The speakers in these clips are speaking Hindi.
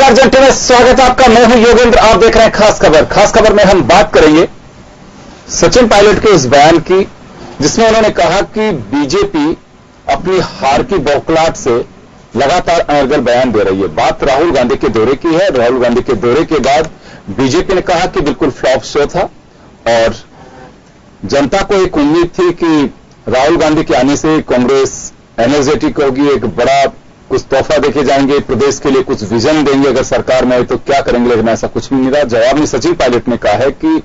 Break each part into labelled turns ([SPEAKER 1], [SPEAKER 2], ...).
[SPEAKER 1] नमस्कार जंटी में स्वागत है आपका। मैं हूं योगेंद्र, आप देख रहे हैं खास खबर। खास खबर में हम बात करेंगे सचिन पायलट के उस बयान की जिसमें उन्होंने कहा कि बीजेपी अपनी हार की बौखलाहट से लगातार अनर्गल बयान दे रही है। बात राहुल गांधी के दौरे की है। राहुल गांधी के दौरे के बाद बीजेपी ने कहा कि बिल्कुल फ्लॉप शो था और जनता को एक उम्मीद थी कि राहुल गांधी के आने से कांग्रेस एनर्जेटिक होगी, एक बड़ा कुछ तोहफा देखे जाएंगे, प्रदेश के लिए कुछ विजन देंगे, अगर सरकार में आए तो क्या करेंगे, लेकिन ऐसा कुछ भी नहीं रहा। जवाब में सचिन पायलट ने कहा है कि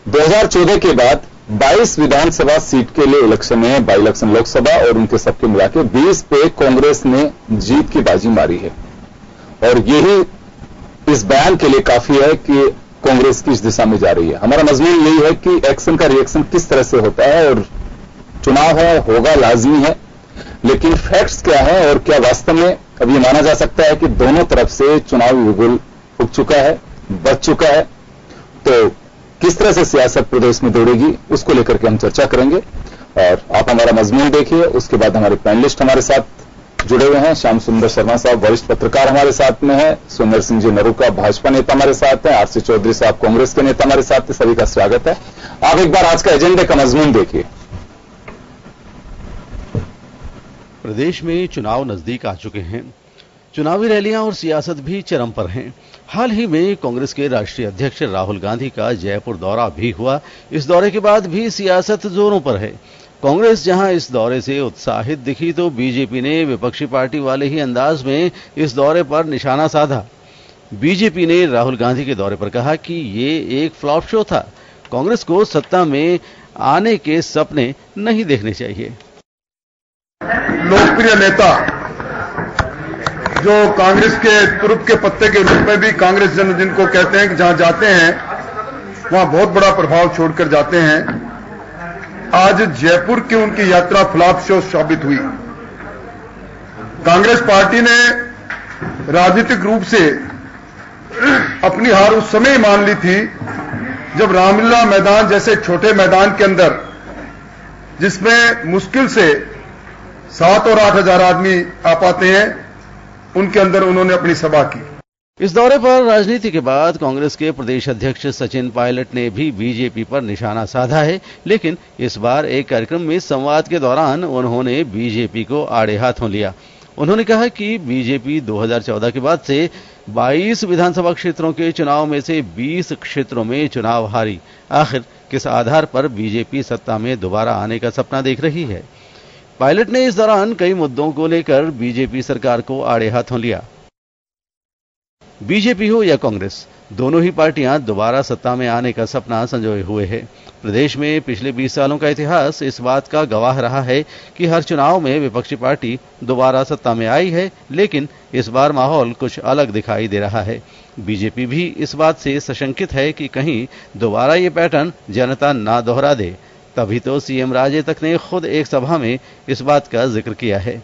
[SPEAKER 1] 2014 के बाद 22 विधानसभा सीट के लिए इलेक्शन है, बाई इलेक्शन लोकसभा और उनके सबके मिलाकर 20 पे कांग्रेस ने जीत की बाजी मारी है और यही इस बयान के लिए काफी है कि कांग्रेस किस दिशा में जा रही है। हमारा मजमून यही है कि एक्शन का रिएक्शन किस तरह से होता है और चुनाव है, होगा, लाजमी है, लेकिन फैक्ट्स क्या है और क्या वास्तव में अब ये माना जा सकता है कि दोनों तरफ से चुनावी युगल उग चुका है, बच चुका है। तो किस तरह से सियासत प्रदेश में दौड़ेगी उसको लेकर के हम चर्चा करेंगे और आप हमारा मजमून देखिए। उसके बाद हमारे पैनलिस्ट हमारे साथ जुड़े हुए हैं। श्याम सुंदर शर्मा साहब वरिष्ठ पत्रकार हमारे साथ में है, सुंदर सिंह जी नरूका भाजपा नेता हमारे साथ हैं, आरसी चौधरी साहब कांग्रेस के नेता हमारे साथ हैं। सभी का स्वागत है। आप एक बार आज का एजेंडे का मजमून देखिए।
[SPEAKER 2] प्रदेश में चुनाव नजदीक आ चुके हैं। चुनावी रैलियां और सियासत भी चरम पर हैं। हाल ही में कांग्रेस के राष्ट्रीय अध्यक्ष राहुल गांधी का जयपुर दौरा भी हुआ। इस दौरे के बाद भी सियासत जोरों पर है। कांग्रेस जहां इस दौरे से उत्साहित दिखी तो बीजेपी ने विपक्षी पार्टी वाले ही अंदाज में इस दौरे पर निशाना साधा। बीजेपी ने राहुल गांधी के दौरे पर कहा कि ये एक फ्लॉप शो था, कांग्रेस को सत्ता में आने के सपने नहीं देखने चाहिए।
[SPEAKER 3] लोकप्रिय नेता जो कांग्रेस के तुरुप के पत्ते के रूप में भी कांग्रेस जन जिनको कहते हैं कि जहां जाते हैं वहां बहुत बड़ा प्रभाव छोड़कर जाते हैं। आज जयपुर की उनकी यात्रा फ्लॉप शो साबित हुई। कांग्रेस पार्टी ने राजनीतिक रूप से अपनी हार उस समय मान ली थी जब रामलीला मैदान जैसे छोटे मैदान के अंदर, जिसमें मुश्किल से 7 और 8 हजार आदमी आ पाते हैं, उनके अंदर उन्होंने अपनी सभा की।
[SPEAKER 2] इस दौरे पर राजनीति के बाद कांग्रेस के प्रदेश अध्यक्ष सचिन पायलट ने भी बीजेपी पर निशाना साधा है, लेकिन इस बार एक कार्यक्रम में संवाद के दौरान उन्होंने बीजेपी को आड़े हाथों लिया। उन्होंने कहा कि बीजेपी 2014 के बाद से 22 विधानसभा क्षेत्रों के चुनाव में से 20 क्षेत्रों में चुनाव हारी। आखिर किस आधार पर बीजेपी सत्ता में दोबारा आने का सपना देख रही है? पायलट ने इस दौरान कई मुद्दों को लेकर बीजेपी सरकार को आड़े हाथों लिया। बीजेपी हो या कांग्रेस, दोनों ही पार्टियां दोबारा सत्ता में आने का सपना संजोए हुए है। प्रदेश में पिछले 20 सालों का इतिहास इस बात का गवाह रहा है कि हर चुनाव में विपक्षी पार्टी दोबारा सत्ता में आई है, लेकिन इस बार माहौल कुछ अलग दिखाई दे रहा है। बीजेपी भी इस बात से सशंकित है कि कहीं दोबारा ये पैटर्न जनता ना दोहरा दे। तभी तो सीएम राजे तक ने खुद एक सभा में इस बात का जिक्र किया है।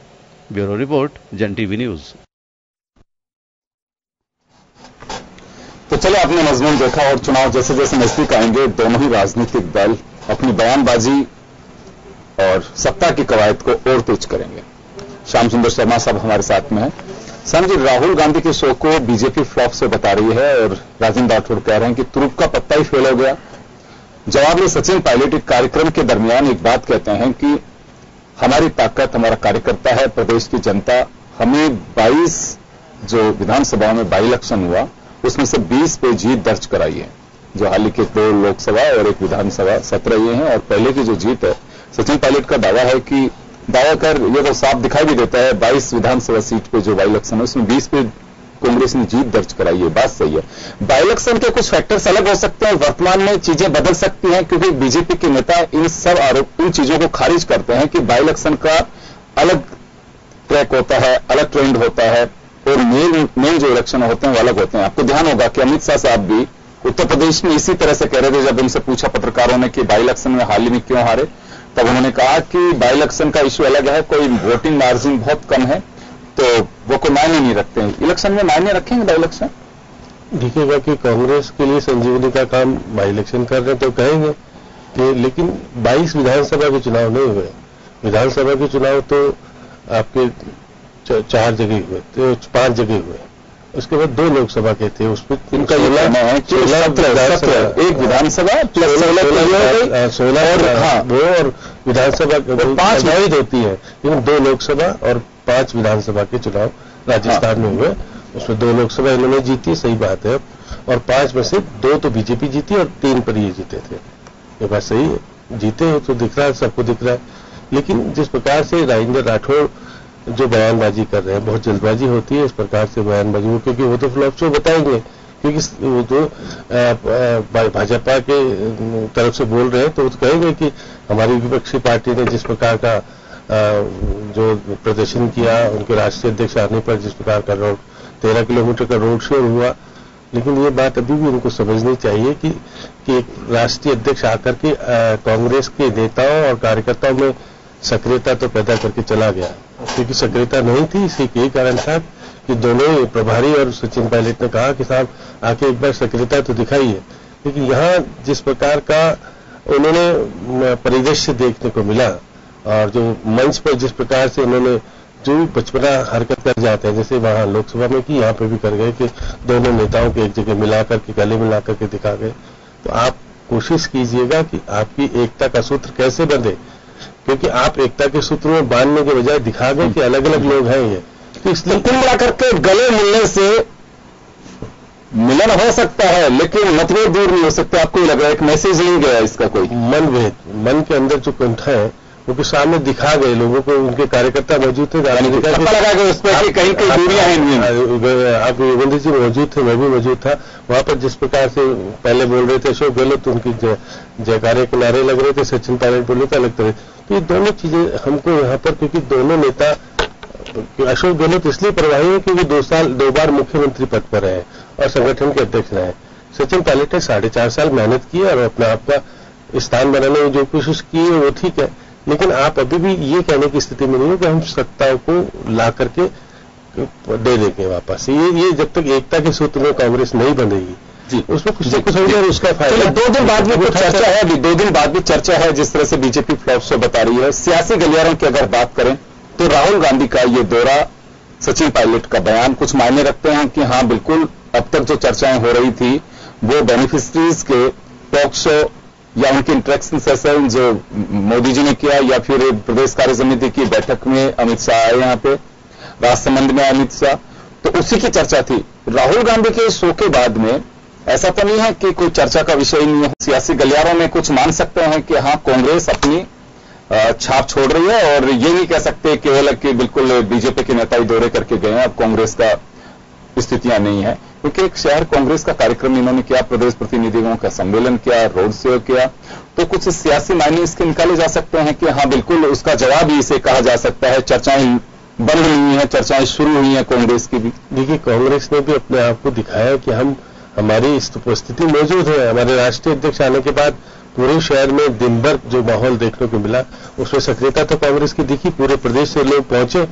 [SPEAKER 2] ब्यूरो रिपोर्ट, जन टीवी न्यूज।
[SPEAKER 1] तो चलो, आपने मजमून देखा और चुनाव जैसे जैसे नजदीक आएंगे दोनों ही राजनीतिक दल अपनी बयानबाजी और सत्ता की कवायद को और तेज करेंगे। श्याम सुंदर शर्मा साहब हमारे साथ में है। श्याम जी, राहुल गांधी के शो को बीजेपी फ्लॉप से बता रही है और राजेंद्र राठौड़ कह रहे हैं कि तुरुप का पत्ता ही फेल हो गया। जवाब में सचिन पायलट एक कार्यक्रम के दरमियान एक बात कहते हैं कि हमारी ताकत हमारा कार्यकर्ता है, प्रदेश की जनता हमें 22 जो विधानसभाओं में बाई इलेक्शन हुआ उसमें से 20 पे जीत दर्ज कराई है, जो हाल ही के 2 लोकसभा और 1 विधानसभा 17 ये हैं और पहले की जो जीत है, सचिन पायलट का दावा है कि दावा कर ये तो साफ दिखाई भी देता है 22 विधानसभा सीट पे जो बाई इलेक्शन है उसमें 20 पे कांग्रेस ने जीत दर्ज कराई है। बात सही है। बाई इलेक्शन के कुछ फैक्टर्स अलग हो सकते हैं, वर्तमान में चीजें बदल सकती हैं क्योंकि बीजेपी के नेता इन सब आरोप इन चीजों को खारिज करते हैं कि बाई इलेक्शन का अलग ट्रैक होता है, अलग ट्रेंड होता है और मेन जो इलेक्शन होते हैं वो अलग होते हैं। आपको ध्यान होगा कि अमित शाह साहब भी उत्तर प्रदेश में इसी तरह से कह रहे थे जब उनसे पूछा पत्रकारों ने कि बाई इलेक्शन में हाल ही में क्यों हारे, तब उन्होंने कहा कि बाई इलेक्शन का इश्यू अलग है, कोई वोटिंग मार्जिन बहुत कम है तो वो कोई मायने नहीं रखते हैं। इलेक्शन में मायने रखेंगे बाई इलेक्शन?
[SPEAKER 4] दिखेगा कि कांग्रेस के लिए संजीवनी का काम बाई इलेक्शन कर रहे तो कहेंगे कि, लेकिन 22 विधानसभा के चुनाव नहीं हुए। विधानसभा के चुनाव तो आपके 4 जगह हुए, तो 5 जगह हुए उसके बाद 2 लोकसभा के थे, उसमें
[SPEAKER 1] इनका ये कहना है कि 17 एक विधानसभा प्लस
[SPEAKER 4] 16 वो और विधानसभा 5 वैध होती है, लेकिन 2 लोकसभा और 5 विधानसभा के चुनाव राजस्थान में हुए। उसमें 2 लोकसभा इन्होंने जीती, सही बात है, और 5 में से 2 तो बीजेपी जीती और 3 पर ये जीते थे। ये बात सही है, जीते हो तो दिख रहा है, सबको दिख रहा है। लेकिन जिस प्रकार से राजेंद्र राठौड़ जो बयानबाजी कर रहे हैं, बहुत जल्दबाजी होती है इस प्रकार से बयानबाजी में, क्योंकि वो तो फ्लॉप शो बताएंगे, क्योंकि वो तो भाजपा के तरफ से बोल रहे हैं, तो वो तो कहेंगे कि हमारी विपक्षी पार्टी ने जिस प्रकार का जो प्रदर्शन किया, उनके राष्ट्रीय अध्यक्ष आने पर जिस प्रकार का 13 किलोमीटर का रोड शो हुआ। लेकिन ये बात अभी भी उनको समझनी चाहिए कि एक राष्ट्रीय अध्यक्ष आकर के कांग्रेस के नेताओं और कार्यकर्ताओं में सक्रियता तो पैदा करके चला गया, क्योंकि सक्रियता नहीं थी। इसी के कारण था कि दोनों प्रभारी और सचिन पायलट ने कहा कि साहब आके एक बार सक्रियता तो दिखाइए। लेकिन यहाँ जिस प्रकार का उन्होंने परिदृश्य देखने को मिला और जो मंच पर जिस प्रकार से उन्होंने जो बचपना हरकत कर जाते हैं, जैसे वहां लोकसभा में की, यहाँ पे भी कर गए कि दोनों नेताओं को एक जगह मिलाकर के गले मिलाकर के दिखा गए। तो आप कोशिश कीजिएगा कि आपकी एकता का सूत्र कैसे बंधे, क्योंकि आप एकता के सूत्र में बांधने के बजाय दिखा गए कि अलग अलग लोग हैं ये। तो इसलिए
[SPEAKER 1] कुल मिलाकर के गले मिलने से मिलन हो सकता है, लेकिन मतभेद दूर नहीं हो सकते। आपको लग रहा है एक मैसेज नहीं गया इसका कोई
[SPEAKER 4] मन के अंदर जो कंठा है वो के सामने दिखा गए लोगों को, उनके कार्यकर्ता मौजूद थे,
[SPEAKER 1] लगा के उस पर कहीं दूरियां हैं।
[SPEAKER 4] आप योगेंद्र जी मौजूद थे, मैं भी मौजूद था वहां पर। जिस प्रकार से पहले बोल रहे थे अशोक गहलोत, तो उनकी जयकारे के नारे लग रहे थे, सचिन पायलट बोले थे अलग तरह। तो ये दोनों चीजें हमको यहाँ पर, क्योंकि दोनों नेता, अशोक गहलोत इसलिए प्रभावी है क्योंकि 2 बार मुख्यमंत्री पद पर रहे और संगठन के अध्यक्ष रहे। सचिन पायलट ने 4.5 साल मेहनत की और अपने आप का स्थान बनाने में जो कोशिश की है वो ठीक है, लेकिन आप अभी भी ये कहने की स्थिति में नहीं हो कि हम सत्ता को ला करके दे देंगे वापस। ये जब तक एकता के सूत्र में कांग्रेस नहीं बंधेगी जी, उसमें कुछ ना कुछ होगा और उसका फायदा।
[SPEAKER 1] 2 दिन बाद भी कुछ चर्चा है, अभी 2 दिन बाद भी चर्चा है, जिस तरह से बीजेपी फ्लॉप शो बता रही है। सियासी गलियारों की अगर बात करें तो राहुल गांधी का ये दौरा, सचिन पायलट का बयान कुछ मायने रखते हैं कि हाँ बिल्कुल अब तक जो चर्चाएं हो रही थी वो बेनिफिशरीज के पॉक्सो या उनके इंटरेक्शन सेशन जो मोदी जी ने किया, या फिर प्रदेश कार्य समिति की बैठक में अमित शाह आए यहाँ पे, राजसमंद में अमित शाह, तो उसी की चर्चा थी। राहुल गांधी के शो के बाद में ऐसा तो नहीं है कि कोई चर्चा का विषय ही नहीं है। सियासी गलियारों में कुछ मान सकते हैं कि हाँ कांग्रेस अपनी छाप छोड़ रही है, और ये नहीं कह सकते केवल कि बिल्कुल बीजेपी के नेता ही दौरे करके गए हैं, अब कांग्रेस का स्थितियां नहीं है। क्योंकि एक शहर कांग्रेस का कार्यक्रम इन्होंने किया, प्रदेश प्रतिनिधियों का सम्मेलन किया, रोड शो किया, तो कुछ सियासी मायने इसके निकाले जा सकते हैं कि हाँ बिल्कुल उसका जवाब ही इसे कहा जा सकता है। चर्चाएं बंद हुई हैं, चर्चाएं शुरू हुई हैं कांग्रेस की भी।
[SPEAKER 4] देखिए, कांग्रेस ने भी अपने आप को दिखाया कि हमारी उपस्थिति मौजूद है। हमारे राष्ट्रीय अध्यक्ष आने के बाद पूरे शहर में दिन भर जो माहौल देखने को मिला, उसमें सक्रियता तो कांग्रेस की दिखी, पूरे प्रदेश से लोग पहुंचे,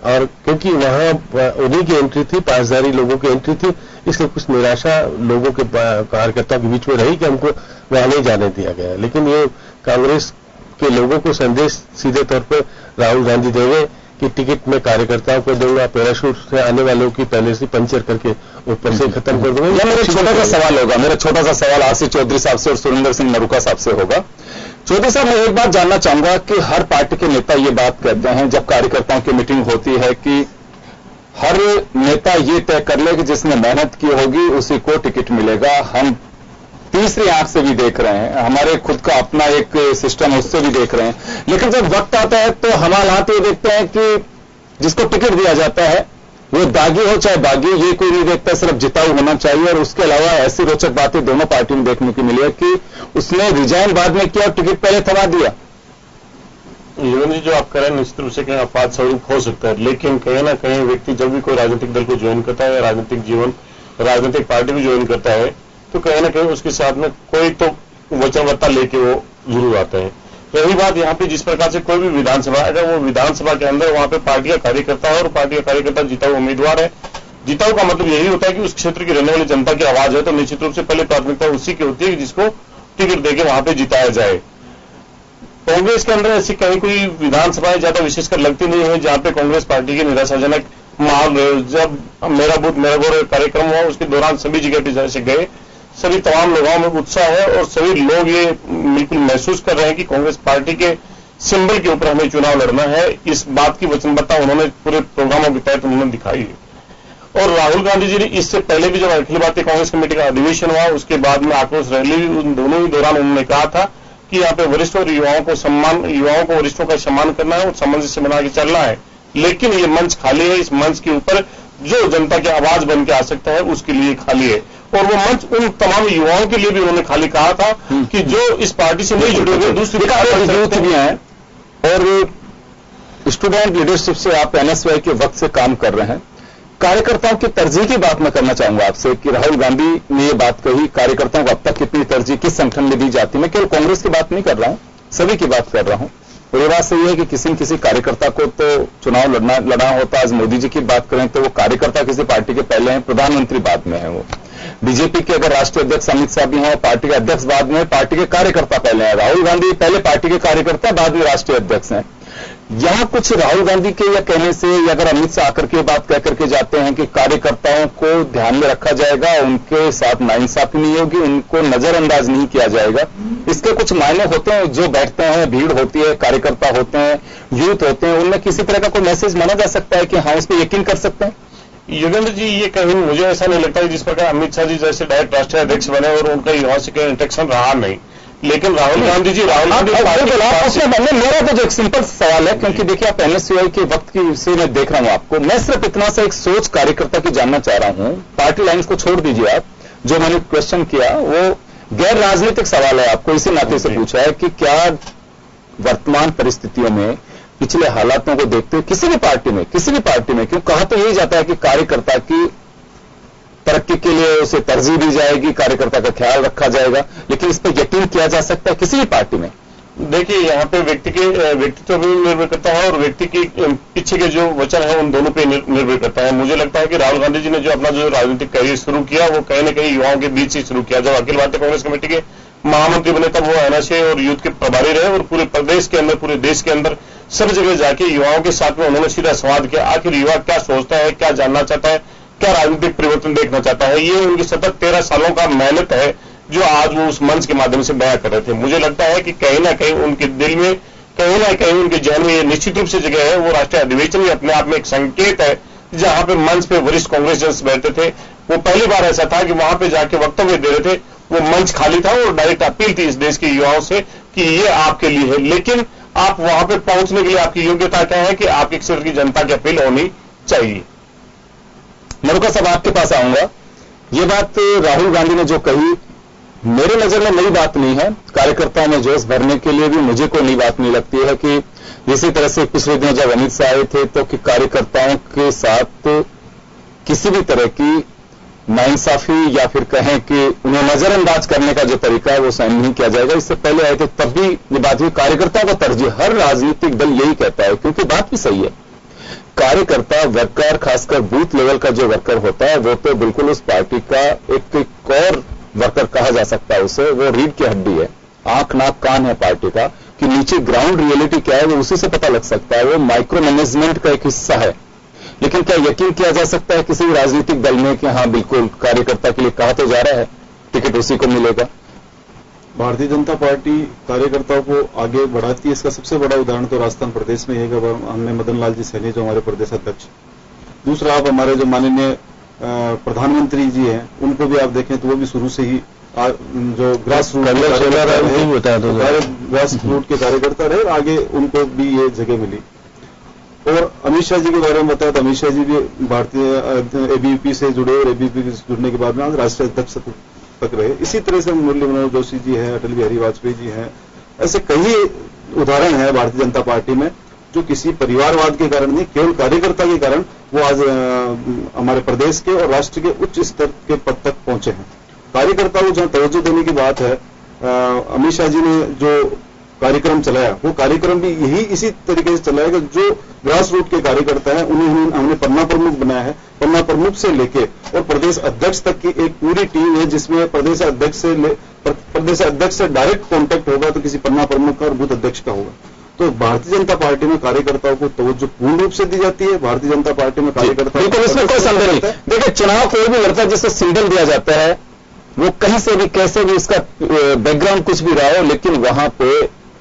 [SPEAKER 4] और क्योंकि वहां उन्हीं की एंट्री थी, 5,000 लोगों की एंट्री थी, इसलिए कुछ निराशा लोगों के कार्यकर्ताओं के बीच में रही कि हमको वहां नहीं जाने दिया गया। लेकिन ये कांग्रेस के लोगों को संदेश सीधे तौर पर राहुल गांधी देंगे कि टिकट में कार्यकर्ताओं को दूंगा, पैराशूट से आने वालों की पहले से पंचर करके ऊपर से खत्म कर दूंगा।
[SPEAKER 1] मेरा छोटा सा सवाल होगा, मेरा छोटा सा सवाल आसिफ चौधरी साहब से और सुरेंद्र सिंह मरूका साहब से होगा। चौधरी साहब, मैं एक बात जानना चाहूंगा कि हर पार्टी के नेता ये बात कहते हैं जब कार्यकर्ताओं की मीटिंग होती है कि हर नेता ये तय कर ले कि जिसने मेहनत की होगी उसी को टिकट मिलेगा। हम तीसरी आंख से भी देख रहे हैं, हमारे खुद का अपना एक सिस्टम उससे भी देख रहे हैं, लेकिन जब वक्त आता है तो हम हालात ये देखते हैं कि जिसको टिकट दिया जाता है वो दागी हो चाहे बागी, ये कोई नहीं देखता, सिर्फ जिताऊ होना चाहिए। और उसके अलावा ऐसी रोचक बातें दोनों पार्टियों में देखने को मिली है कि उसने रिजाइन बाद में किया और टिकट पहले थमा दिया।
[SPEAKER 5] योगेंद्र जी, जो आप कह रहे हैं निश्चित रूप से कहीं अपवाद स्वरूप हो सकता है, लेकिन कहीं ना कहीं व्यक्ति जब भी कोई राजनीतिक दल को ज्वाइन करता है, राजनीतिक जीवन, राजनीतिक पार्टी भी ज्वाइन करता है, तो कहीं ना कहीं उसके साथ में कोई तो वचनबद्धता लेके वो जरूर आते हैं। रही बात यहाँ पे जिस प्रकार से कोई भी विधानसभा, अगर वो विधानसभा के अंदर वहां पे पार्टी का कार्यकर्ता है और पार्टी का कार्यकर्ता जिताऊ उम्मीदवार है, जिताऊ का मतलब यही होता है कि उस क्षेत्र की रहने वाली जनता की आवाज है, तो निश्चित रूप से पहले प्राथमिकता उसी की होती है कि जिसको टिकट देके वहां पे जिताया जाए। कांग्रेस के अंदर ऐसी कहीं कोई विधानसभाएं ज्यादा विशेषकर लगती नहीं है जहां पे कांग्रेस पार्टी की निराशाजनक माहौल, जब मेरा बूथ मेरा गौरव कार्यक्रम हुआ उसके दौरान सभी जगह पे जैसे गए, सभी तमाम लोगों में उत्साह है और सभी लोग ये बिल्कुल महसूस कर रहे हैं कि कांग्रेस पार्टी के सिंबल के ऊपर हमें चुनाव लड़ना है। इस बात की वचनबद्धता उन्होंने पूरे प्रोग्रामों के तहत उन्होंने दिखाई है। और राहुल गांधी जी ने इससे पहले भी जब अखिल भारतीय कांग्रेस कमेटी का अधिवेशन हुआ उसके बाद में आक्रोश रैली भी उन दोनों ही दौरान उन्होंने कहा था कि यहाँ पे वरिष्ठ और युवाओं को वरिष्ठों का सम्मान करना है और सामंजस्य बना के चलना है, लेकिन ये मंच खाली है। इस मंच के ऊपर जो जनता की आवाज बन के आ सकता है उसके लिए खाली है। और वो मंच उन तमाम युवाओं के लिए भी उन्होंने खाली कहा था कि जो इस पार्टी से नहीं जुड़े हुए दूसरी
[SPEAKER 1] यूथ भी हैं और स्टूडेंट लीडरशिप से आप एनएसवाई के वक्त से काम कर रहे हैं। कार्यकर्ताओं की तरजीह की बात मैं करना चाहूंगा आपसे कि राहुल गांधी ने ये बात कही, कार्यकर्ताओं को अब तक कितनी तरजीह किस संगठन में दी जाती है। मैं केवल कांग्रेस की बात नहीं कर रहा हूं, सभी की बात कर रहा हूं। और ये बात सही है कि किसी न किसी कार्यकर्ता को तो चुनाव लड़ना होता है। आज मोदी जी की बात करें तो वो कार्यकर्ता किसी पार्टी के पहले हैं, प्रधानमंत्री बाद में है। वो बीजेपी के अगर राष्ट्रीय अध्यक्ष अमित शाह भी हैं, पार्टी के अध्यक्ष बाद में, पार्टी के कार्यकर्ता पहले हैं। राहुल गांधी पहले पार्टी के कार्यकर्ता बाद में राष्ट्रीय अध्यक्ष हैं। यहां कुछ राहुल गांधी के या कहने से या अगर अमित शाह आकर के बात कह करके जाते हैं कि कार्यकर्ताओं को ध्यान में रखा जाएगा, उनके साथ नाइंसाफी नहीं होगी, उनको नजरअंदाज नहीं किया जाएगा, इसके कुछ मायने होते हैं। जो बैठते हैं, भीड़ होती है, कार्यकर्ता होते हैं, यूथ होते हैं, उनमें किसी तरह का कोई मैसेज माना जा सकता है कि हाँ उस पर यकीन कर सकते हैं।
[SPEAKER 5] योगेंद्र जी, ये कहीं मुझे ऐसा नहीं लगता है जिस प्रकार अमित शाह जी जैसे डायरेक्ट राष्ट्रीय अध्यक्ष बने और उनका यहाँ से कोई इंटरेक्शन रहा नहीं, लेकिन राहुल गांधी जी मेरा तो जो एक सिंपल सवाल है, क्योंकि देखिए आप एनएसयूआई के वक्त की से मैं देख रहा हूं आपको, मैं सिर्फ इतना सा एक सोच कार्यकर्ता की जानना चाह रहा हूं। पार्टी लाइन्स को छोड़ दीजिए आप, जो मैंने क्वेश्चन किया वो गैर राजनीतिक सवाल है, आपको इसी नाते से पूछा है कि क्या वर्तमान परिस्थितियों में पिछले हालातों को देखते हुए किसी भी पार्टी में क्यों कहा तो यही जाता है कि कार्यकर्ता की तरक्की के लिए उसे तरजीह दी जाएगी, कार्यकर्ता का ख्याल रखा जाएगा, लेकिन इस पर यकीन किया जा सकता है किसी भी पार्टी में? देखिए, यहाँ पे व्यक्तित्व भी निर्भर करता है और व्यक्ति के पीछे के जो वचन है उन दोनों पे निर्भर करता है। मुझे लगता है कि राहुल गांधी जी ने जो अपना जो राजनीतिक करियर शुरू किया वो कहीं न कहीं युवाओं के बीच से शुरू किया। जब अखिल भारतीय कांग्रेस कमेटी के महामंत्री बने तब वो एनएसए और यूथ के प्रभारी रहे और पूरे प्रदेश के अंदर, पूरे देश के अंदर सब जगह जाके युवाओं के साथ में उन्होंने सीधा संवाद किया। आखिर युवा क्या सोचता है, क्या जानना चाहता है, क्या राजनीतिक परिवर्तन देखना चाहता है, ये उनकी सतत 13 सालों का मेहनत है जो आज वो उस मंच के माध्यम से बयां कर रहे थे। मुझे लगता है कि कहीं ना कहीं उनके दिल में, कहीं ना कहीं उनके जहन में ये निश्चित रूप से जगह है। वो राष्ट्रीय अधिवेशन भी अपने आप में एक संकेत है जहां पे मंच पे वरिष्ठ कांग्रेसियंस बैठते थे। वो पहली बार ऐसा था कि वहां पे जाके वक्तव्य दे रहे थे, वो मंच खाली था और डायरेक्ट अपील थी इस देश के युवाओं से कि ये आपके लिए है, लेकिन आप वहां पे पहुंचने के लिए आपकी योग्यता क्या है कि आपके क्षेत्र की जनता की अपील होनी चाहिए।
[SPEAKER 1] मरुका साहब, आपके पास आऊंगा। ये बात राहुल गांधी ने जो कही मेरे नजर में नई बात नहीं है। कार्यकर्ताओं में जोश भरने के लिए भी मुझे कोई नई बात नहीं लगती है कि इसी तरह से पिछले दिनों जब अमित शाह आए थे तो कि कार्यकर्ताओं के साथ किसी भी तरह की नाइंसाफी या फिर कहें कि उन्हें नजरअंदाज करने का जो तरीका है वो सहन नहीं किया जाएगा। इससे पहले आए थे तब भी ये बात हुई, कार्यकर्ताओं को तरजीह हर राजनीतिक दल यही कहता है, क्योंकि बात भी सही है। कार्यकर्ता वर्कर, खासकर बूथ लेवल का जो वर्कर होता है वो तो बिल्कुल उस पार्टी का एक और वर्कर कहा जा सकता है उसे, वो रीढ़ की हड्डी है, आंख नाक कान है पार्टी का, कि नीचे ग्राउंड रियलिटी क्या है वो उसी से पता लग सकता है। वो माइक्रो मैनेजमेंट का एक हिस्सा है। लेकिन क्या यकीन किया जा सकता है किसी भी राजनीतिक दल में कि हाँ बिल्कुल कार्यकर्ता के लिए कहा तो जा रहा है टिकट उसी को मिलेगा?
[SPEAKER 6] भारतीय जनता पार्टी कार्यकर्ताओं को आगे बढ़ाती है। इसका सबसे बड़ा उदाहरण तो राजस्थान प्रदेश में है कि हमने मदन लाल जी सैनी जो हमारे प्रदेश अध्यक्ष, दूसरा आप हमारे जो माननीय प्रधानमंत्री जी हैं उनको भी आप देखें तो वो भी शुरू से ही जो ग्रास रूट के कार्यकर्ता रहे, आगे उनको भी ये जगह मिली। और अमित शाह जी के बारे में बताया तो अमित शाह जी भी भारतीय एबीवीपी से जुड़े और एबीवीपी से जुड़ने के बाद में आज राष्ट्रीय अध्यक्ष तक रहे। इसी तरह से मुरली मनोहर जोशी जी हैं, अटल बिहारी वाजपेयी जी हैं, ऐसे कई उदाहरण हैं भारतीय जनता पार्टी में जो किसी परिवारवाद के कारण नहीं, केवल कार्यकर्ता के कारण वो आज हमारे प्रदेश के और राष्ट्र के उच्च स्तर के पद तक पहुंचे हैं। कार्यकर्ताओं को जहां तवज्जो देने की बात है, अमित शाह जी ने जो कार्यक्रम चलाया वो कार्यक्रम भी यही इसी तरीके से चलाया कि जो ग्रास रूट के कार्यकर्ता हैं उन्हें हमने पन्ना प्रमुख बनाया है। पन्ना प्रमुख से लेके और प्रदेश अध्यक्ष तक की एक पूरी टीम है जिसमें प्रदेश अध्यक्ष से डायरेक्ट कांटेक्ट होगा तो किसी पन्ना प्रमुख का और बूथ अध्यक्ष का होगा। तो भारतीय जनता पार्टी में कार्यकर्ताओं को तवज्जो पूर्ण रूप से दी जाती है। भारतीय जनता पार्टी में कार्यकर्ताओं
[SPEAKER 1] बिल्कुल, इसमें कोई संदेह नहीं। देखिए, चुनाव कोई भी लड़ता है जिससे सिंबल दिया जाता है, वो कहीं से भी कैसे भी उसका बैकग्राउंड कुछ भी रहा हो, लेकिन वहां पे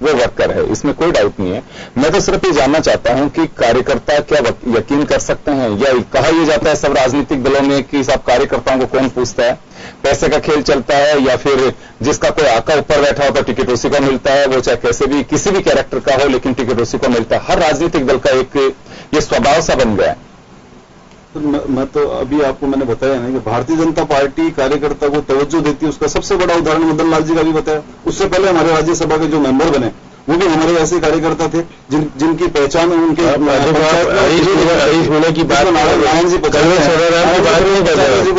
[SPEAKER 1] वो वर्कर है, इसमें कोई डाउट नहीं है। मैं तो सिर्फ ये जानना चाहता हूं कि कार्यकर्ता क्या यकीन कर सकते हैं, या कहा यह जाता है सब राजनीतिक दलों में कि सब कार्यकर्ताओं को कौन पूछता है, पैसे का खेल चलता है, या फिर जिसका कोई आका ऊपर बैठा होता है टिकट उसी को मिलता है, वो चाहे कैसे भी किसी भी कैरेक्टर का हो, लेकिन टिकट उसी को मिलता है। हर राजनीतिक दल का एक ये स्वभाव सा बन गया है।
[SPEAKER 6] तो मैं तो अभी आपको मैंने बताया ना कि भारतीय जनता पार्टी कार्यकर्ता को तवज्जो देती है, उसका सबसे बड़ा उदाहरण मदन लाल जी का भी बताया। उससे पहले हमारे राज्यसभा के जो मेंबर बने वो भी हमारे ऐसे कार्यकर्ता थे जिनकी पहचान उनके होने की बात नारायण जी को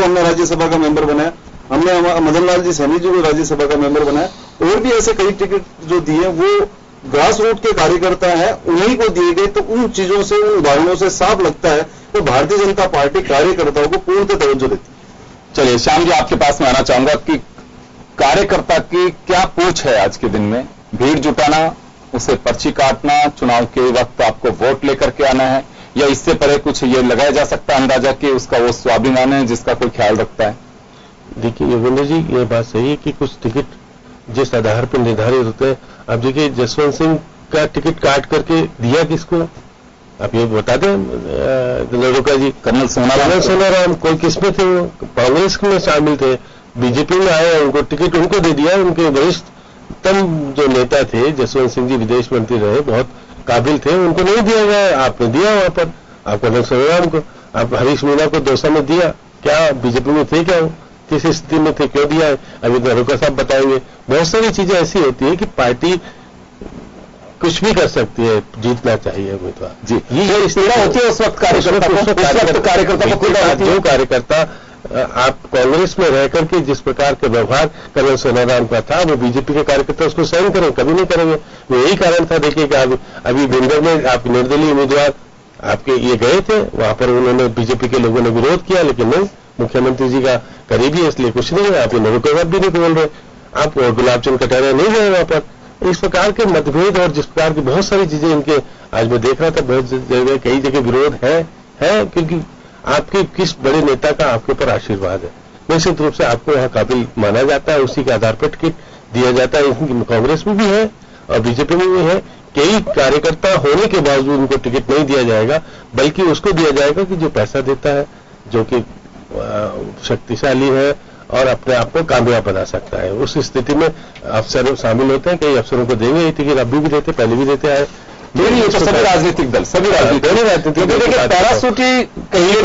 [SPEAKER 6] हमने राज्यसभा का मेंबर बनाया, हमने मदन लाल जी सैनी जी को राज्यसभा का मेंबर बनाया, और भी ऐसे कई टिकट जो दिए वो ग्रास रूट के कार्यकर्ता हैं, उन्हीं को दिए गए। तो उन चीजों से, उन उदाहरणों से साफ लगता है तो भारतीय जनता पार्टी कार्यकर्ताओं को पूर्णतः तवज्जो देती है।
[SPEAKER 1] चलिए श्याम जी, आपके पास में आना चाहूंगा कि कार्यकर्ता की क्या पूछ है आज के दिन में? भीड़ जुटाना, उसे पर्ची काटना, चुनाव के वक्त आपको वोट लेकर के आना है, या इससे परे कुछ ये लगाया जा सकता है अंदाजा कि उसका वो स्वाभिमान है जिसका कोई ख्याल रखता है?
[SPEAKER 4] देखिए योगेंद्र जी, ये बात सही है कि कुछ टिकट जिस आधार पर निर्धारित होते हैं। अब देखिए, जसवंत सिंह का टिकट काट करके दिया किसको, आप ये बता दें नरोका जी।
[SPEAKER 1] कर्नल
[SPEAKER 4] सोनाराम कोई किसमें थे, वो कांग्रेस में शामिल थे, बीजेपी में आए, उनको टिकट उनको दे दिया। उनके वरिष्ठतम जो नेता थे जसवंत सिंह जी, विदेश मंत्री रहे, बहुत काबिल थे, उनको नहीं दिया गया, आपने दिया वहां पर। आप कर्नल सोनाराम को, आप हरीश मीणा को दौसा में दिया, क्या बीजेपी में थे, क्या वो किस स्थिति में थे, क्यों दिया है, अभी नरोका साहब बताएंगे। बहुत सारी चीजें ऐसी होती है कि पार्टी कुछ भी कर सकती है, जीतना चाहिए उम्मीदवार जी।
[SPEAKER 1] ये स्थिति होती है उस वक्त कार्यकर्ता को।
[SPEAKER 4] जो कार्यकर्ता आप कांग्रेस में रह करके जिस प्रकार के व्यवहार कर्नल सोनाराम का था, वो बीजेपी के कार्यकर्ता उसको सहन करें, कभी नहीं करेंगे। वो यही कारण था। देखिए कि अभी बिंदर में आप निर्दलीय उम्मीदवार आपके ये गए थे, वहां पर उन्होंने बीजेपी के लोगों ने विरोध किया, लेकिन नहीं, मुख्यमंत्री जी का करीबी है इसलिए कुछ नहीं है। आप नरोका भी नहीं बोल रहे, आप गुलाब चंद कटारिया नहीं गए वहां पर। इस प्रकार के मतभेद और जिस प्रकार की बहुत सारी चीजें इनके, आज मैं देख रहा था बहुत जगह कई जगह विरोध है क्योंकि आपके किस बड़े नेता का आपके ऊपर आशीर्वाद है, निश्चित रूप से आपको वहां काबिल माना जाता है, उसी के आधार पर टिकट दिया जाता है। कांग्रेस में भी है और बीजेपी में भी है। कई कार्यकर्ता होने के बावजूद उनको टिकट नहीं दिया जाएगा, बल्कि उसको दिया जाएगा कि जो पैसा देता है, जो कि शक्तिशाली है और अपने आप को कामयाब बना सकता है। उस स्थिति में अफसर शामिल होते हैं, कई अफसरों को देंगे ये टिकट, अभी भी देते, पहले भी देते आए।
[SPEAKER 1] ये तो सभी राजनीतिक दल, सभी राजनीतिक पैराशूटी कहीं
[SPEAKER 4] ये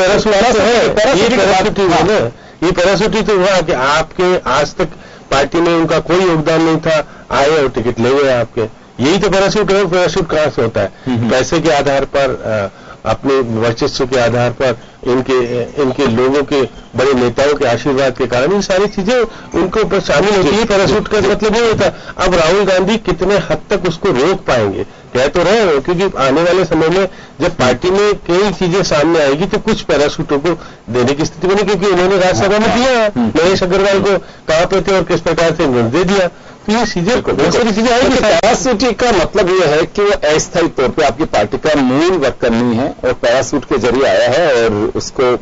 [SPEAKER 4] पैराशूटी तो हुआ कि आपके आज तक पार्टी में उनका कोई योगदान नहीं था, आए और टिकट ले गए आपके। यही तो पैराशूट है। पैराशूट कहां से होता है? पैसे के आधार पर, अपने वर्चस्व के आधार पर, इनके लोगों के बड़े नेताओं के आशीर्वाद के कारण ये सारी चीजें उनको ऊपर शामिल होती है। पैराशूट का मतलब ये होता है। अब राहुल गांधी कितने हद तक उसको रोक पाएंगे, कह तो रहे हो, क्योंकि आने वाले समय में जब पार्टी में कई चीजें सामने आएगी तो कुछ पैराशूटों को देने की स्थिति बनी, क्योंकि उन्होंने राज्यसभा में दिया, महेश अग्रवाल को कहां पे थे और किस प्रकार से उन्होंने दे दिया। तो ये चीजें, बहुत सारी चीजें आएगी।
[SPEAKER 1] पैराशूटी का मतलब ये है कि वो अस्थायी तौर पे आपकी पार्टी का मूल वर्कर नहीं है और पैराशूट के जरिए आया है, और उसको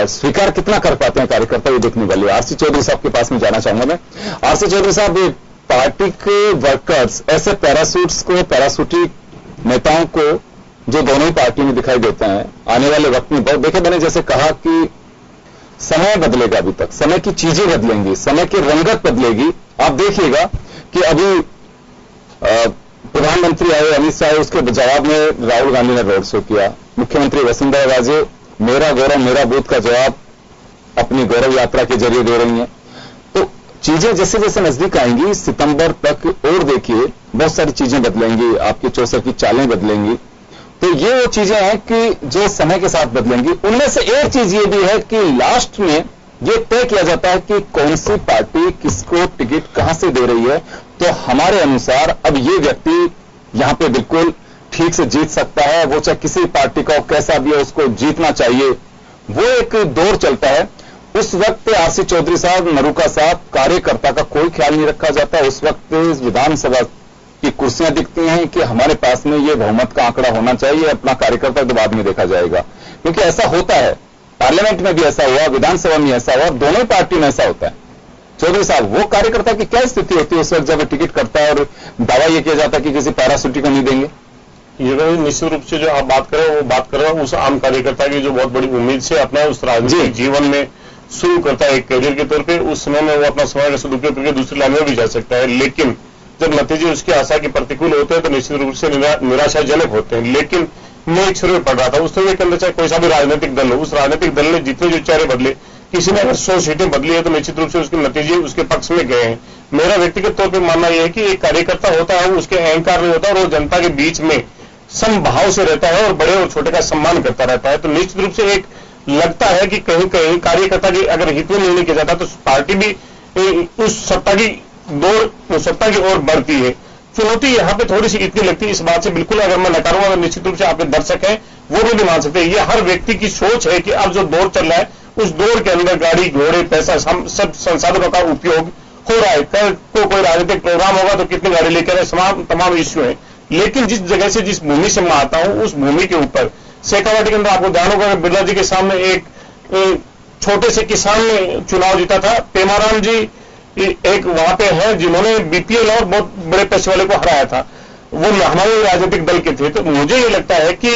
[SPEAKER 1] स्वीकार कितना कर पाते हैं कार्यकर्ता, ये देखने वाली। आरसी चौधरी साहब के पास में जाना चाहूंगा मैं। आरसी चौधरी साहब, पार्टी के वर्कर्स ऐसे पैराशूट्स को, पैराशूटी नेताओं को जो दोनों ही पार्टी में दिखाई देते हैं, आने वाले वक्त में बहुत देखे। मैंने जैसे कहा कि समय बदलेगा, अभी तक समय की चीजें बदलेंगी, समय की रंगत बदलेगी। आप देखिएगा कि अभी प्रधानमंत्री आए, अमित शाह, उसके जवाब में राहुल गांधी ने रोड शो किया। मुख्यमंत्री वसुंधरा राजे मेरा गौरव मेरा बूथ का जवाब अपनी गौरव यात्रा के जरिए दे रही हैं। तो चीजें जैसे जैसे नजदीक आएंगी, सितंबर तक और देखिए बहुत सारी चीजें बदलेंगी, आपकी 64 की चालें बदलेंगी। तो ये वो चीजें हैं कि जो समय के साथ बदलेंगी। उनमें से एक चीज ये भी है कि लास्ट में ये तय किया जाता है कि कौन सी पार्टी किसको टिकट कहां से दे रही है। तो हमारे अनुसार अब ये व्यक्ति यहां पे बिल्कुल ठीक से जीत सकता है, वो चाहे किसी पार्टी का कैसा भी है, उसको जीतना चाहिए, वो एक दौर चलता है। उस वक्त आरसी चौधरी साहब, नरूका साहब, कार्यकर्ता का कोई ख्याल नहीं रखा जाता। उस वक्त विधानसभा की कुर्सियां दिखती हैं कि हमारे पास में ये बहुमत का आंकड़ा होना चाहिए, अपना कार्यकर्ता तो बाद में देखा जाएगा, क्योंकि ऐसा होता है। पार्लियामेंट में भी ऐसा हुआ, विधानसभा में ऐसा हुआ, दोनों पार्टी में ऐसा होता है। चौधरी साहब, वो कार्यकर्ता की क्या स्थिति होती है उस वक्त जब टिकट करता है और दावा यह किया जाता है कि किसी पैराशूटी को नहीं देंगे?
[SPEAKER 5] ये निश्चित रूप से जो आप बात कर रहे हो वो बात कर रहे हो उस आम कार्यकर्ता की जो बहुत बड़ी उम्मीद से अपना उस राजनीतिक जीवन में शुरू करता है एक करियर के तौर पे। उस समय में वो अपना समय का सदुपयोग करके दूसरी लाइन में भी जा सकता है, लेकिन जब नतीजे उसकी आशा के प्रतिकूल होते हैं तो निश्चित रूप से निराशाजनक होते हैं। लेकिन मैं एक सर्वे पढ़ रहा था, उस सर्वे के अंदर चाहे कोई सा भी राजनीतिक दल हो, उस राजनीतिक दल ने जितने जो चेहरे बदले, किसी ने अगर 100 सीटें बदली है तो निश्चित रूप से उसके नतीजे उसके पक्ष में गए हैं। मेरा व्यक्तिगत तौर पर मानना यह है कि एक कार्यकर्ता होता है वो उसके अहंकार नहीं होता और वो जनता के बीच में समभाव से रहता है और बड़े और छोटे का सम्मान करता रहता है। तो निश्चित रूप से एक लगता है कि कहीं कहीं कार्यकर्ता की अगर हित में निर्णय किया जाता तो पार्टी भी उस सत्ता की ओर बढ़ती है। चुनौती यहां पे थोड़ी सी इतनी लगती है, इस बात से बिल्कुल अगर मैं नकारूंगा तो निश्चित रूप से आपके दर्शक हैं वो भी नहीं मान सकते। ये हर व्यक्ति की सोच है कि अब जो दौर चल रहा है उस दौर के अंदर गाड़ी घोड़े पैसा सब संसाधनों का उपयोग हो रहा है। कल को कोई राजनीतिक प्रोग्राम होगा तो कितनी गाड़ी लेकर आए, तमाम इश्यू है। लेकिन जिस जगह से जिस भूमि से मैं आता हूं उस भूमि के ऊपर शेखावाटी के अंदर आपको ध्यान होगा बिरला जी के सामने एक छोटे से किसान ने चुनाव जीता था। पेमाराम जी एक वहां पे है जिन्होंने बीपीएल और बहुत बड़े पैसे वाले को हराया था, वो हमारे राजनीतिक दल के थे। तो मुझे ये लगता है कि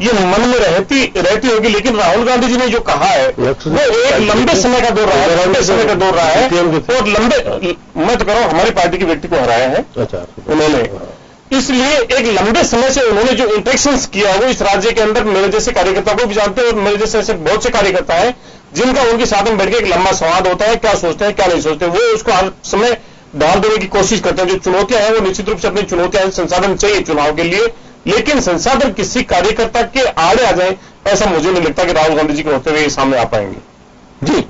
[SPEAKER 5] ये मन में रहती होगी, लेकिन राहुल गांधी जी ने जो कहा है वो एक लंबे समय का दौर रहा है, और मैं तो कह रहा हूं हमारी पार्टी के व्यक्ति को हराया है उन्होंने। इसलिए एक लंबे समय से उन्होंने जो इंटरेक्शंस किया वो इस राज्य के अंदर मेरे जैसे कार्यकर्ता को भी जानते हैं और मेरे जैसे ऐसे बहुत से कार्यकर्ता हैं जिनका उनके साथ में बैठ के एक लंबा संवाद होता है, क्या सोचते हैं क्या नहीं सोचते, वो उसको हर समय डाल देने की कोशिश करते हैं। जो चुनौतियां हैं वो निश्चित रूप से अपनी चुनौतियां, संसाधन चाहिए चुनाव के लिए, लेकिन संसाधन किसी कार्यकर्ता के आड़े आ जाए ऐसा मुझे नहीं लगता कि राहुल गांधी जी के होते हुए सामने आ पाएंगे।
[SPEAKER 1] जी,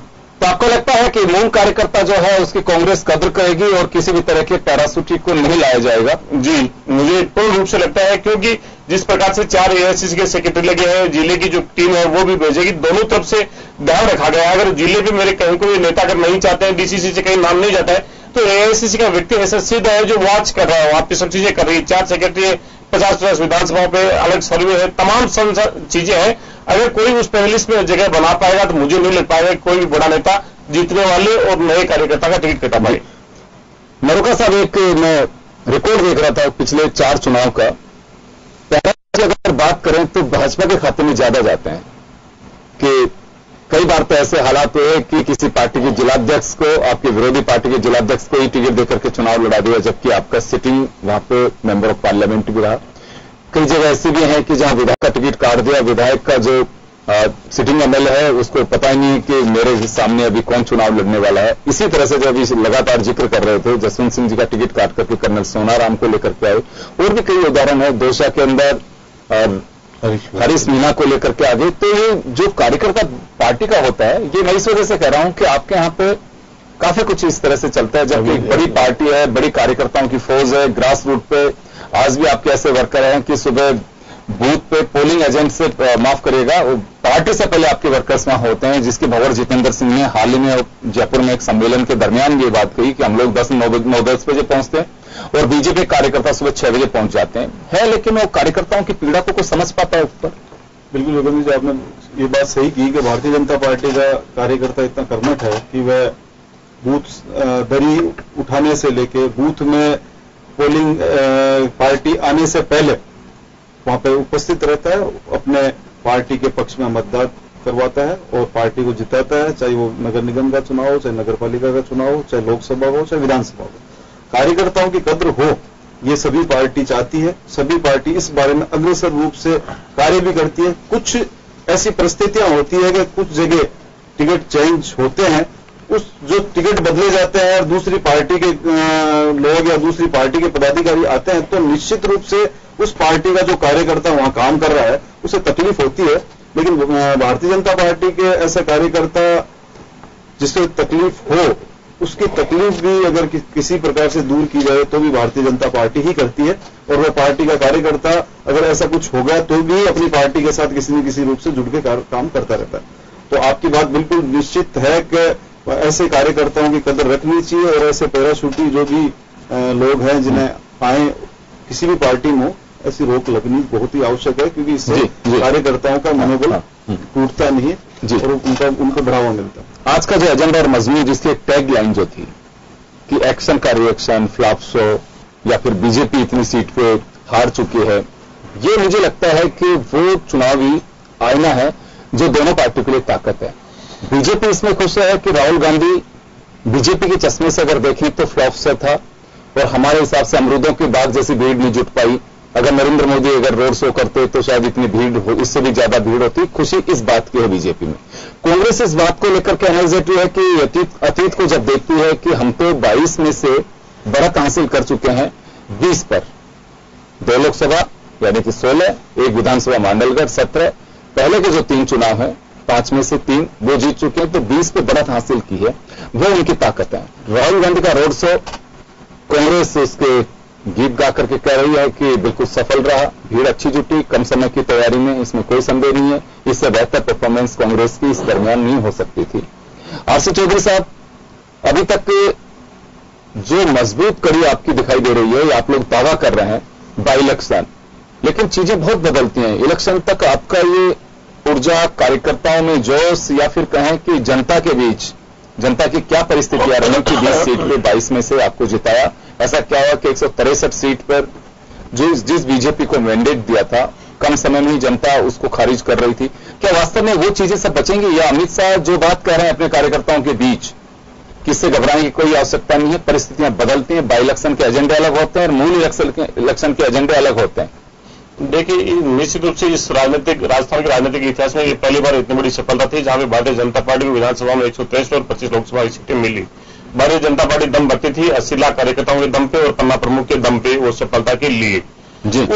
[SPEAKER 1] तो आपको लगता है कि मूल कार्यकर्ता जो है उसकी कांग्रेस कदर करेगी और किसी भी तरह के पैराशूटी को नहीं लाया जाएगा?
[SPEAKER 5] जी, मुझे पूर्ण रूप से लगता है, क्योंकि जिस प्रकार से 4 एआईसीसी के सेक्रेटरी लगे हैं, जिले की जो टीम है वो भी भेजेगी, दोनों तरफ से ध्यान रखा गया है। अगर जिले पे मेरे कहीं कोई नेता अगर नहीं चाहते हैं, डीसीसी से कहीं नाम नहीं जाता है, तो एआईसीसी का व्यक्ति ऐसा सीधा है जो वॉच कर रहा है, वहां पे सब चीजें कर रही है। 4 सेक्रेटरी है, 50-50 विधानसभा पे अलग सर्वे है, तमाम चीजें हैं। अगर कोई उस पैनलिस्ट में जगह बना पाएगा तो मुझे नहीं लग पाएगा कोई भी बड़ा नेता जीतने वाले और नए कार्यकर्ता का टिकट कटा पाए।
[SPEAKER 1] मरोका साहब, एक मैं रिकॉर्ड देख रहा था पिछले 4 चुनाव का, अगर बात करें तो भाजपा के खाते में ज्यादा जाते हैं कि कई बार तो ऐसे हालात हुए कि किसी पार्टी के जिलाध्यक्ष को, आपके विरोधी पार्टी के जिलाध्यक्ष को ही टिकट देकर के चुनाव लड़ा दिया, जबकि आपका सिटिंग वहां पे मेंबर ऑफ पार्लियामेंट भी रहा। कई जगह ऐसी भी है कि जहां विधायक का टिकट काट दिया, विधायक का जो सिटिंग एमएलए है उसको पता ही नहीं कि मेरे सामने अभी कौन चुनाव लड़ने वाला है। इसी तरह से जब इस लगातार जिक्र कर रहे थे, जसवंत सिंह जी का टिकट काट करके कर्नल सोनाराम को लेकर के आए, और भी कई उदाहरण है, दौसा के अंदर हरीश मीणा को लेकर के आ गए। तो ये जो कार्यकर्ता पार्टी का होता है, ये मैं इस वजह से कह रहा हूं कि आपके यहां पे काफी कुछ इस तरह से चलता है, जबकि बड़ी पार्टी है, बड़ी कार्यकर्ताओं की फौज है, ग्रास रूट पे आज भी आपके ऐसे वर्कर हैं कि सुबह बूथ पे पोलिंग एजेंट से, माफ करिएगा, पार्टी से पहले आपके वर्कर्स वहां होते हैं, जिसकी भंवर जितेंद्र सिंह ने हाल ही में जयपुर में एक सम्मेलन के दरमियान ये बात कही कि हम लोग 9-10 बजे पहुंचते हैं और बीजेपी कार्यकर्ता सुबह 6 बजे पहुंच जाते हैं। लेकिन वो कार्यकर्ताओं की पीड़ा को समझ पाता है ऊपर?
[SPEAKER 6] बिल्कुल योगेंद्र जी, आपने ये बात सही की कि भारतीय जनता पार्टी का कार्यकर्ता इतना कर्मठ है कि वह बूथ दरी उठाने से लेके बूथ में पोलिंग पार्टी आने से पहले वहां पर उपस्थित रहता है, अपने पार्टी के पक्ष में मतदान करवाता है और पार्टी को जिताता है, चाहे वो नगर निगम का चुनाव हो, चाहे नगर पालिका का चुनाव हो, चाहे लोकसभा हो, चाहे विधानसभा हो। कार्यकर्ताओं की कद्र हो, ये सभी पार्टी चाहती है। सभी पार्टी इस बारे में अग्रसर रूप से कार्य भी करती है। कुछ ऐसी परिस्थितियां होती है कि कुछ जगह टिकट चेंज होते हैं, उस जो टिकट बदले जाते हैं और दूसरी पार्टी के लोग या दूसरी पार्टी के पदाधिकारी आते हैं, तो निश्चित रूप से उस पार्टी का जो कार्यकर्ता वहां काम कर रहा है उसे तकलीफ होती है। लेकिन भारतीय जनता पार्टी के ऐसे कार्यकर्ता जिससे तकलीफ हो, उसकी तकलीफ भी अगर किसी प्रकार से दूर की जाए तो भी भारतीय जनता पार्टी ही करती है। और वह पार्टी का कार्यकर्ता अगर ऐसा कुछ हो गया तो भी अपनी पार्टी के साथ किसी न किसी रूप से जुड़ के काम करता रहता है। तो आपकी बात बिल्कुल निश्चित है कि ऐसे कार्यकर्ताओं की कदर रखनी चाहिए और ऐसे पैराशूटी जो भी लोग हैं जिन्हें आए किसी भी पार्टी में हो, ऐसी रोक लगनी बहुत ही आवश्यक है, क्योंकि इससे कार्यकर्ताओं का मनोबल टूटता नहीं और उनको बढ़ावा मिलता है।
[SPEAKER 1] आज का जो एजेंडा और मजमून, जिसकी एक टैग लाइन जो थी कि एक्शन का रिएक्शन, फ्लॉप शो, या फिर बीजेपी इतनी सीट पे हार चुकी है, ये मुझे लगता है कि वो चुनावी आईना है जो दोनों पार्टियों के लिए ताकत है। बीजेपी इसमें खुश है कि राहुल गांधी बीजेपी के चश्मे से अगर देखें तो फ्लॉप से था, और हमारे हिसाब से अमरूदों की बाग जैसी भीड़ नहीं जुट पाई। अगर नरेंद्र मोदी अगर रोड शो करते तो शायद इतनी भीड़ हो, इससे भी ज्यादा भीड़ होती। खुशी इस बात की है बीजेपी में। कांग्रेस इस बात को लेकर के एनर्जेटिक है कि अतीत को जब देखती है कि हम तो 22 में से बढ़त हासिल कर चुके हैं 20 पर, 2 लोकसभा यानी कि 16, 1 विधानसभा मंडलगढ़ 17, पहले के जो 3 चुनाव हैं 5 में से 3 वो जीत चुके हैं, तो 20 पे बढ़त हासिल की है, वो उनकी ताकत है। राहुल गांधी का रोड शो कांग्रेस उसके गीत गा करके कह रही है कि बिल्कुल सफल रहा, भीड़ अच्छी जुटी, कम समय की तैयारी में, इसमें कोई संदेह नहीं है। इससे बेहतर परफॉर्मेंस कांग्रेस की इस दरमियान नहीं हो सकती थी। आरसी चौधरी साहब, अभी तक जो मजबूत कड़ी आपकी दिखाई दे रही है, आप लोग दावा कर रहे हैं बाई इलेक्शन, लेकिन चीजें बहुत बदलती हैं। इलेक्शन तक आपका ये ऊर्जा, कार्यकर्ताओं में जोश, या फिर कहें कि जनता के बीच जनता की क्या परिस्थितियां रही कि 20 सीट पे 22 में से आपको जिताया? ऐसा क्या हुआ कि 163 सीट पर जिस बीजेपी को मैंडेट दिया था, कम समय में ही जनता उसको खारिज कर रही थी? क्या वास्तव में वो चीजें सब बचेंगी, या अमित शाह जो बात कह रहे हैं अपने कार्यकर्ताओं के बीच, किससे घबराने की कोई आवश्यकता नहीं है, परिस्थितियां बदलती हैं, बाई इलेक्शन के एजेंडे अलग होते हैं और मूल इलेक्शन के एजेंडे अलग होते हैं?
[SPEAKER 5] देखिए, निश्चित रूप से इस राजस्थान के राजनीतिक इतिहास में ये पहली बार इतनी बड़ी सफलता थी जहां पे भारतीय जनता पार्टी को विधानसभा में 123 और 25 लोकसभा सीटें मिली। भारतीय जनता पार्टी दम रखती थी 80 लाख कार्यकर्ताओं के दम पे और पन्ना प्रमुख के दम पे वो सफलता के लिए।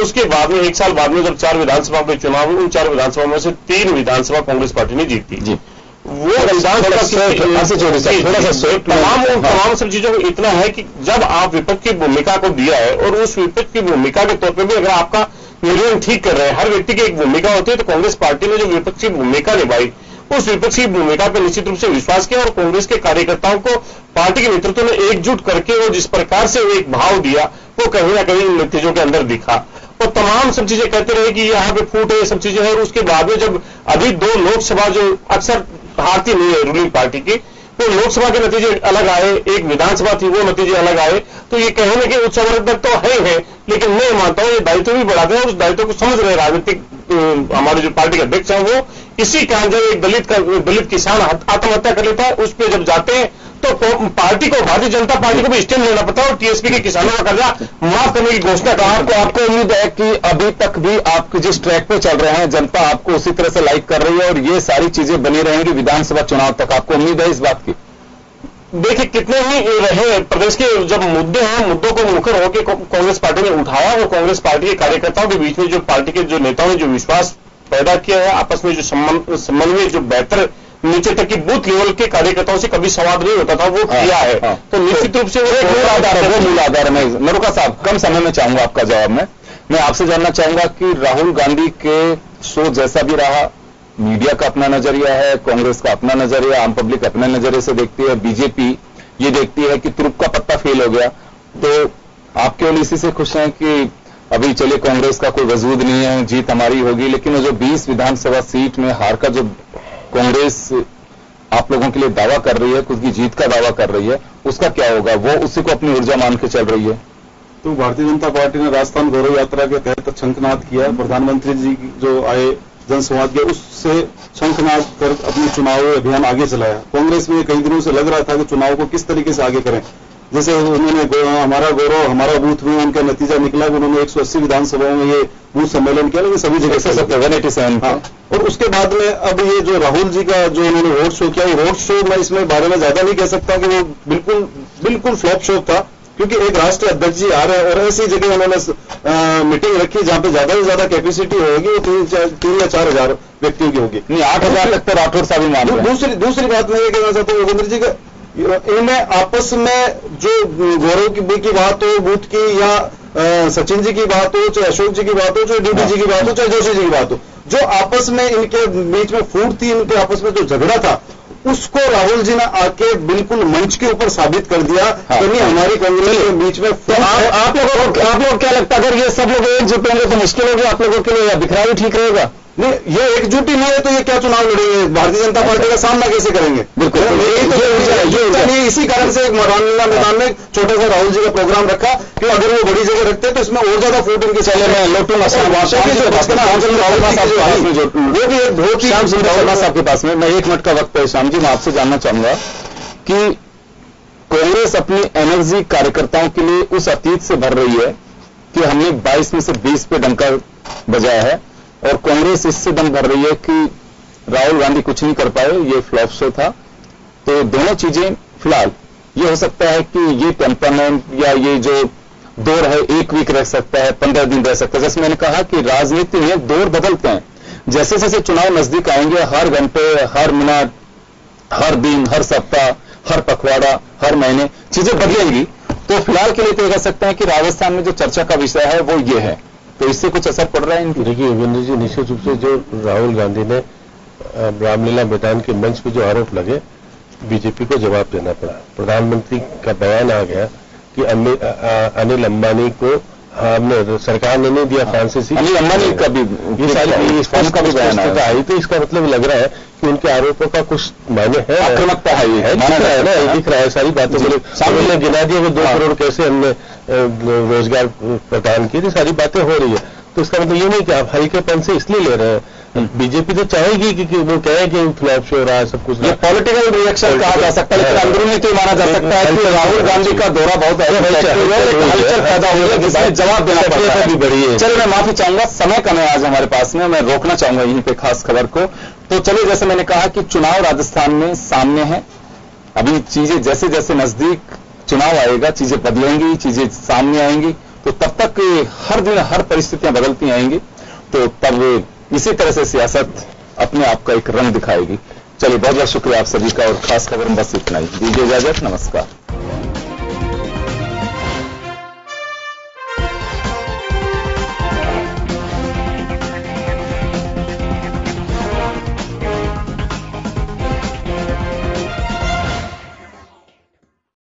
[SPEAKER 5] उसके बाद में 1 साल बाद में जब 4 विधानसभा के चुनाव हुए, उन 4 विधानसभा में से 3 विधानसभा कांग्रेस पार्टी ने जीती। वो विधानसभा तमाम सब चीजों को इतना है कि जब आप विपक्ष की भूमिका को दिया है, और उस विपक्ष की भूमिका के तौर पर भी अगर आपका निर्णय ठीक कर रहे हैं, हर व्यक्ति की एक भूमिका होती है, तो कांग्रेस पार्टी ने जो विपक्षी भूमिका निभाई, उस विपक्षी भूमिका पर निश्चित रूप से विश्वास किया, और कांग्रेस के कार्यकर्ताओं को पार्टी के नेतृत्व ने एकजुट करके वो जिस प्रकार से एक भाव दिया, वो कहीं ना कहीं नतीजों के अंदर दिखा। और तमाम सब चीजें कहते रहे कि यहाँ पे फूट है, सब चीजें हैं, और उसके बाद में जब अभी 2 लोकसभा जो अक्सर हारती नहीं है रूलिंग पार्टी की, वो लोकसभा के नतीजे अलग आए, एक विधानसभा थी वो नतीजे अलग आए, तो ये कहने के उत्साहवर्धक तो है, लेकिन मैं मानता हूं ये दायित्व भी बढ़ाते हैं, और उस दायित्व को समझ रहे राजनीतिक हमारे जो पार्टी के अध्यक्ष हैं, वो इसी कारण जब एक दलित किसान आत्महत्या कर लेता है, उस पर जब जाते हैं तो पार्टी को, भारतीय जनता पार्टी को भी स्टैंड लेना पड़ता है, और टीएसपी के किसानों का कर्जा माफ करने की घोषणा का
[SPEAKER 1] आपको उम्मीद है कि अभी तक भी आप जिस ट्रैक पे चल रहे हैं, जनता आपको उसी तरह से लाइक कर रही है, और ये सारी चीजें बनी रहेंगी विधानसभा चुनाव तक? आपको उम्मीद है इस बात की?
[SPEAKER 5] देखिए, कितने ही रहे प्रदेश के जब मुद्दे हैं, मुद्दों को मुखर होकर कांग्रेस पार्टी ने उठाया, और कांग्रेस पार्टी के कार्यकर्ताओं के बीच में जो पार्टी के जो नेताओं ने जो विश्वास पैदा किया है, आपस में जो समन्वय, जो बेहतर नीचे तक की बूथ लेवल के कार्यकर्ताओं से कभी संवाद नहीं होता था, वो किया है। तो निश्चित रूप से वो
[SPEAKER 1] मूल आधार है। नरोका साहब, कम समय में चाहूंगा आपका जवाब। मैं आपसे जानना चाहूंगा कि राहुल गांधी के शो जैसा भी रहा, मीडिया का अपना नजरिया है, कांग्रेस का अपना नजरिया, आम पब्लिक अपने नजरिए से देखती है, बीजेपी ये देखती है कि तुरुप का पत्ता फेल हो गया, तो आप केवल इसी से खुश हैं कि अभी चलिए कांग्रेस का कोई वजूद नहीं है, जीत हमारी होगी, लेकिन वो जो 20 विधानसभा सीट में हार का जो कांग्रेस आप लोगों के लिए दावा कर रही है, खुद की जीत का दावा कर रही है, उसका क्या होगा? वो उसी को अपनी ऊर्जा मान के चल रही है।
[SPEAKER 6] तो भारतीय जनता पार्टी ने राजस्थान गौरव यात्रा के तहत शंखनाद किया, प्रधानमंत्री जी जो आए जनसंवाद किया, उससे शंखनाद कर अपनी चुनाव अभियान आगे चलाया। कांग्रेस में कई दिनों से लग रहा था कि चुनाव को किस तरीके से आगे करें, जैसे उन्होंने हमारा गौरव हमारा बूथ में उनका नतीजा निकला, उन्होंने 180 विधानसभाओं में ये बूथ सम्मेलन किया, लेकिन सभी जगह से और उसके बाद में अब ये जो राहुल जी का जो उन्होंने रोड शो किया, वो रोड शो मैं इसमें बारे में ज्यादा नहीं कह सकता कि वो बिल्कुल फ्लॉप शो था, क्योंकि एक राष्ट्रीय अध्यक्ष जी आ रहे हैं और ऐसी जगह उन्होंने मीटिंग रखी जहां पे ज्यादा से ज्यादा कैपेसिटी होगी, वो 3 या 4 हजार व्यक्तियों की होगी।
[SPEAKER 1] नहीं, 8,000 तक तो राठौर साहब ही मान रहे हैं।
[SPEAKER 6] दूसरी बात मैं ये कहना चाहता हूँ योगेंद्र जी का, इनमें आपस में जो गौरव की बात हो, बूथ की, या सचिन जी की बात हो, चाहे अशोक जी की बात हो, चाहे डीडी जी की बात हो, चाहे जोशी जी की बात हो, जो आपस में इनके बीच में फूट थी, इनके आपस में जो झगड़ा था, उसको राहुल जी ने आके बिल्कुल मंच के ऊपर साबित कर दिया कि नहीं, हमारी कांग्रेस के बीच में।
[SPEAKER 1] तो आप लोगों क्या लगता है, अगर ये सब लोग एकजुट होंगे तो मुश्किल होगी आप लोगों के लिए, या बिखराव ठीक रहेगा?
[SPEAKER 6] नहीं, ये एकजुट ही नहीं है तो ये क्या चुनाव लड़ेंगे? भारतीय जनता पार्टी का सामना कैसे करेंगे?
[SPEAKER 1] बिल्कुल,
[SPEAKER 6] इसी कारण से रामलीला मैदान में छोटा सा राहुल जी का प्रोग्राम रखा कि अगर वो बड़ी जगह रखते तो इसमें और ज्यादा फूट इनके चले में लोटू वो भी एक बहुत ही
[SPEAKER 1] श्याम सुंदर शर्मा साहब के पास में मैं 1 मिनट का वक्त है। श्याम जी, मैं आपसे जानना चाहूंगा कि कांग्रेस अपनी एनर्जी कार्यकर्ताओं के लिए उस अतीत से भर रही है कि हमने 22 में से 20 पे डंका बजाया है, और कांग्रेस इससे दम भर रही है कि राहुल गांधी कुछ नहीं कर पाए, ये फ्लॉप शो था। तो दोनों चीजें फिलहाल ये हो सकता है कि ये टेम्परमेंट या ये जो दौर है 1 वीक रह सकता है, 15 दिन रह सकता है। जैसे मैंने कहा कि राजनीति में दौर बदलते हैं, जैसे जैसे चुनाव नजदीक आएंगे हर घंटे, हर मिनट, हर दिन, हर सप्ताह, हर पखवाड़ा, हर महीने चीजें बदलेंगी। तो फिलहाल के लिए तो कह सकते हैं कि राजस्थान में जो चर्चा का विषय है वो ये है, तो इससे कुछ असर पड़ रहा है इनकी?
[SPEAKER 4] देखिए योगेंद्र जी, निश्चित रूप से जो राहुल गांधी ने रामलीला मैदान के मंच पे जो आरोप लगे, बीजेपी को जवाब देना पड़ा। प्रधानमंत्री का बयान आ गया कि अनिल अंबानी को हमने, सरकार ने नहीं दिया फ्रांसीसी,
[SPEAKER 1] अनिल अंबानी का भी
[SPEAKER 4] ये सारी फॉर्म का भी बयान आई। तो इसका मतलब लग रहा है कि उनके आरोपों का कुछ मायने है,
[SPEAKER 1] आक्रामकता है, ये
[SPEAKER 4] दिख रहा है सारी बातें। सामने गिना दिया कि 2 करोड़ कैसे हमने रोजगार प्रदान किए, सारी बातें हो रही है। तो इसका मतलब ये नहीं कि आप हल्केपन से इसलिए ले रहे हैं। बीजेपी तो चाहेगी कि वो कहे कि फ्लॉप शो रहा है, सब कुछ।
[SPEAKER 1] ये पॉलिटिकल रिएक्शन कहा जा सकता है, लेकिन अंदरूनी तो माना जा सकता है कि राहुल गांधी का दौरा बहुत हलचल पैदा हुई है, जिसमें जवाब देना पड़ता है।
[SPEAKER 4] बड़ी है।
[SPEAKER 1] चलिए, मैं माफी चाहूंगा, समय कम है आज हमारे पास में, मैं रोकना चाहूंगा यहीं पे खास खबर को। तो चलिए, जैसे मैंने कहा कि चुनाव राजस्थान में सामने है, अभी चीजें जैसे जैसे नजदीक चुनाव आएगा चीजें बदलेंगी, चीजें सामने आएंगी, तो तब तक हर दिन हर परिस्थितियां बदलती आएंगी, तो तब इसी तरह से सियासत अपने आप का एक रंग दिखाएगी। चलिए, बहुत बहुत शुक्रिया आप सभी का, और खास खबर में बस इतना ही। दीजिए इजाजत, नमस्कार।